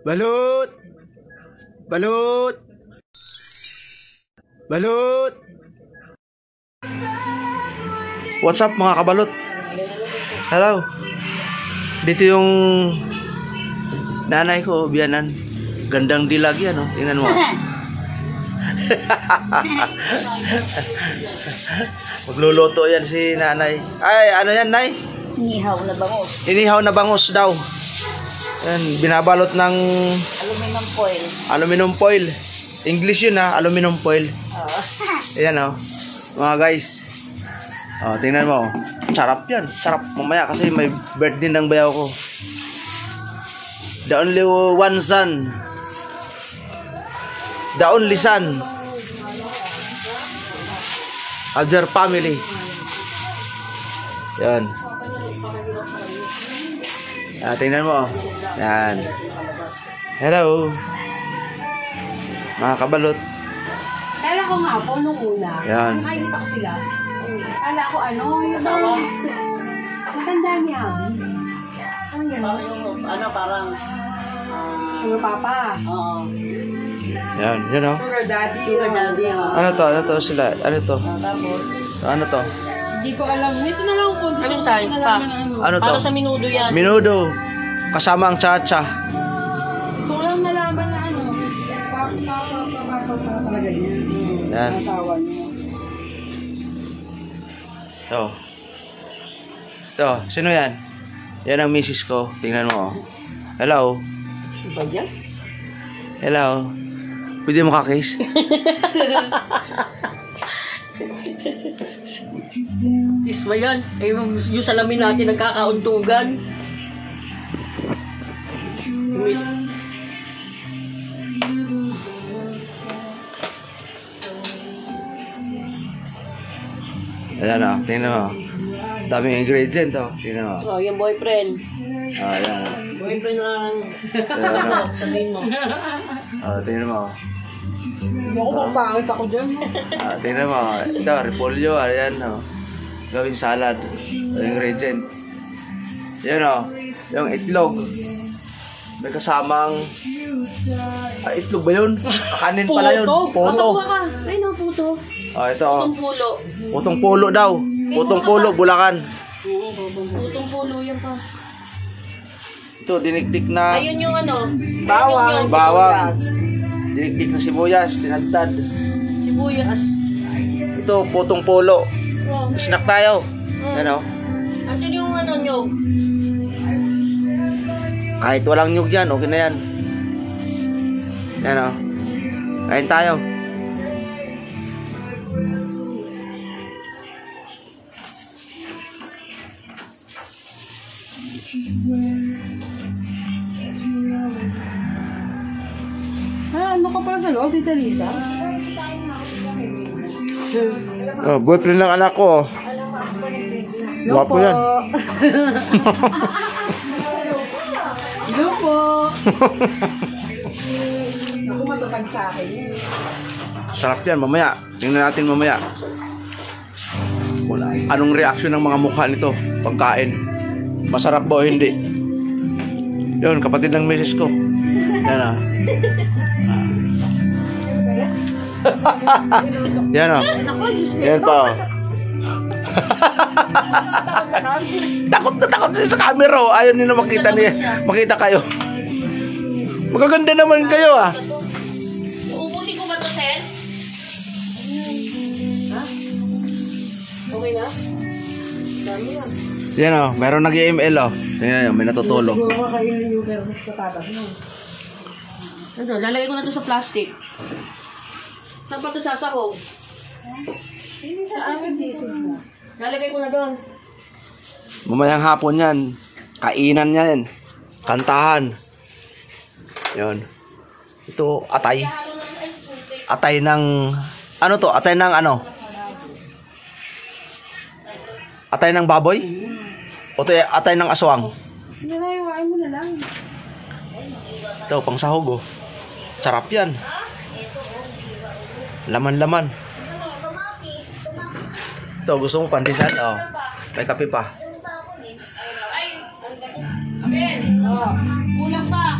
Balut! Balut! Balut! What's up mga kabalot? Hello. Dito yung nanay ko, biyanan. Gandang dilag yan, oh. Tingnan mo. Magluluto yan si nanay. Ay, ano yan, nay? Inihaw na bangus. Inihaw na bangus daw. Yan, binabalot ng Aluminum foil. aluminum foil. English yun ha, aluminum foil. Ayan oh. Mga guys. Oh, tingnan mo. Sarap yan. Sarap mamaya kasi may birthday ng bayaw ko. The only one son. The only son of their family. Yan. Tingnan mo. Yan. Hello. Mga kabalot. Kala ko nga po nung una. Yan. Nakikita ko sila. Kala ko ano, yung asawa. Matanda niya. Ano yan? Ano parang Sugar Papa. oo. Yan. Yan o. Sugar Daddy. Sugar daddy ha. Ano to? Ano to sila? Ano to? Tapos Ano to? Hindi ko alam. Ito na lang po. anong tayo pa? Ano to? Para sa minudo yan. Minudo. Kasama ang cha-cha. Ito ko lang nalaman na ano. Papa talaga niya. Yan. Asawa niya. Ito. Ito. Sino yan? Yan ang misis ko. Tingnan mo. Oh. Hello. Ba yan? Hello. Pwede mo ka-kiss? Kiss ba yan? Eh, yung salamin natin nagkakauntugan. Miss. Ayan o. Tingnan mo. Daming ingredient o. Tingnan mo. Oh, yung boyfriend. Ayan. Boyfriend lang. Ayan. Sabihin mo. Tingnan mo. Hindi ako pangpangit ako dyan. Tingnan mo. Ito, repolyo. Ayan o. Gawing salad. Ingredient. Yan o. Yung itlog. May kasamang... itlog ba yun? Kanin pala yun. Puto. Ay, no, puto. Ito o. Putong pulo. Putong pulo daw. Putong pulo, Bulacan. Putong pulo yan pa. Ito, diniktik na Ayun yung ano. Bawang. bawang. Diniktik na sibuyas, tinadtad. Sibuyas. Ito, putong pulo. Oh. Snack tayo. Ano? Andun yung ano nyo. Kahit walang nyug yan, okay na yan. Ano? Kain tayo. Ano ka pala sa loob, Tita Lisa? Oh, boyfriend ng anak ko. Guwapo yan. Hello po. Ako matutag sa akin. Sarap yan, mamaya. Tingnan natin mamaya. Anong reaction ng mga mukha nito pagkain? Masarap ba o hindi? Yun, kapatid ng misis ko. Yan ah. Yan oh. Yan pa oh. Takot na takot siya sa camera oh. Ayaw nila makita kayo. Magaganda naman kayo ah. Uubusin ko ba ito, Sen? Ha? Okay na? Dami yan. Yan oh, meron nag-EML oh. Tingnan nyo, may natutulog. Siguro makainin yung pero sa tatas mo. Ito, lalagay ko na ito sa plastic. Saan pa ito sasahog? Saan yung sisig mo? Lalagay ko na doon. Mamayang hapon yan. Kainan yan. Kantahan. Yun. Ito, atay. Atay ng... Ano to? Atay ng ano? Atay ng baboy? O to, atay ng aswang? Hindi na, iwain mo na lang. Ito, pang sahog oh. Sarap yan. Laman-laman. Ito, gusto mo pandisan? Oh. May kape pa. Ay, Ben! Kulang pa.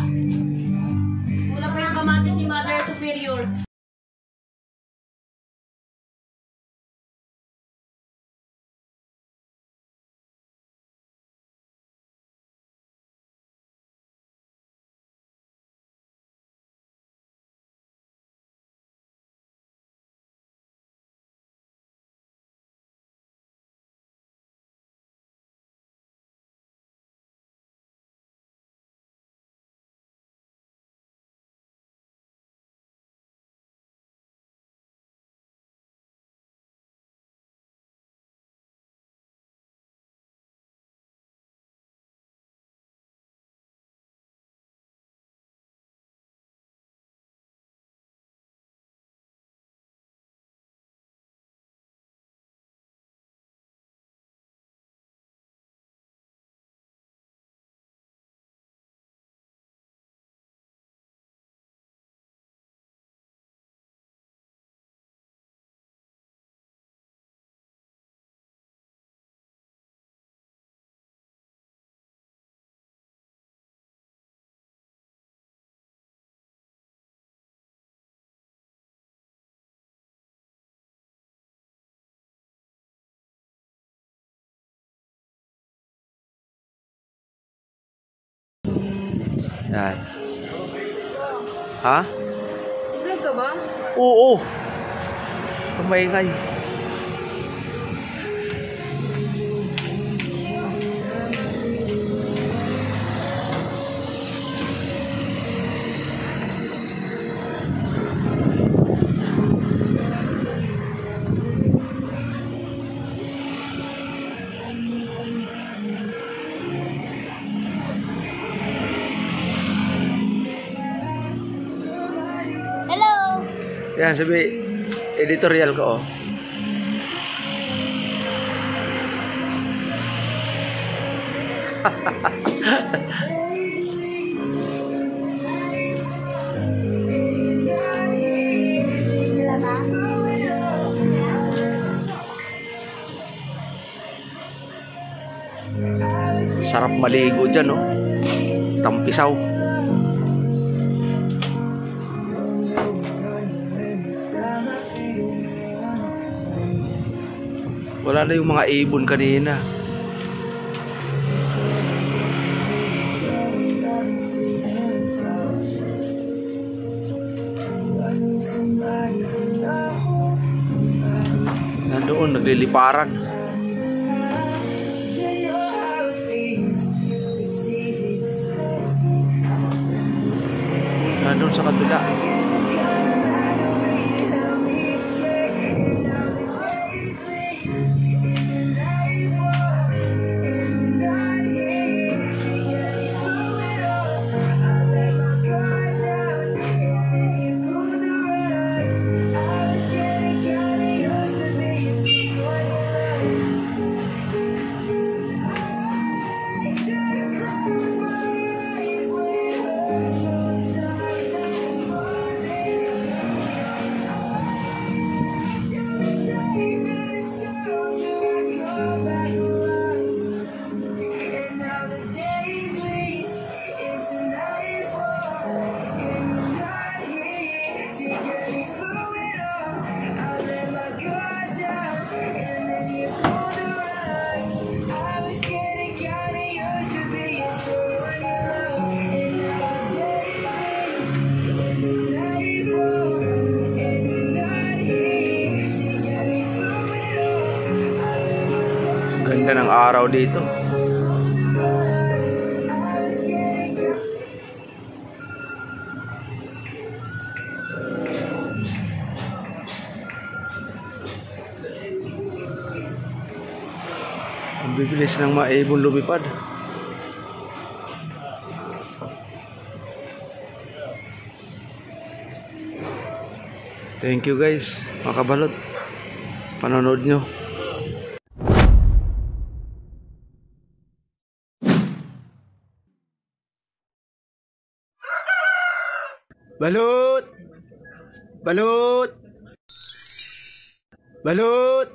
Yan. Ha? Vlog ka ba? Oo. Ang maingay. Hello! Yan, sabi, editorial ko, oh. Sila ba? Sarap maligo dyan, oh. Tampisaw. Wala na yung mga ibon kanina. Nandoon, nagliliparan. Nandoon sa kabila. Ganda ng araw dito. Ang bibilis ng mga ibon lumipad. Thank you guys, mga kabalot. Panonood nyo. Balut! Balut! Balut!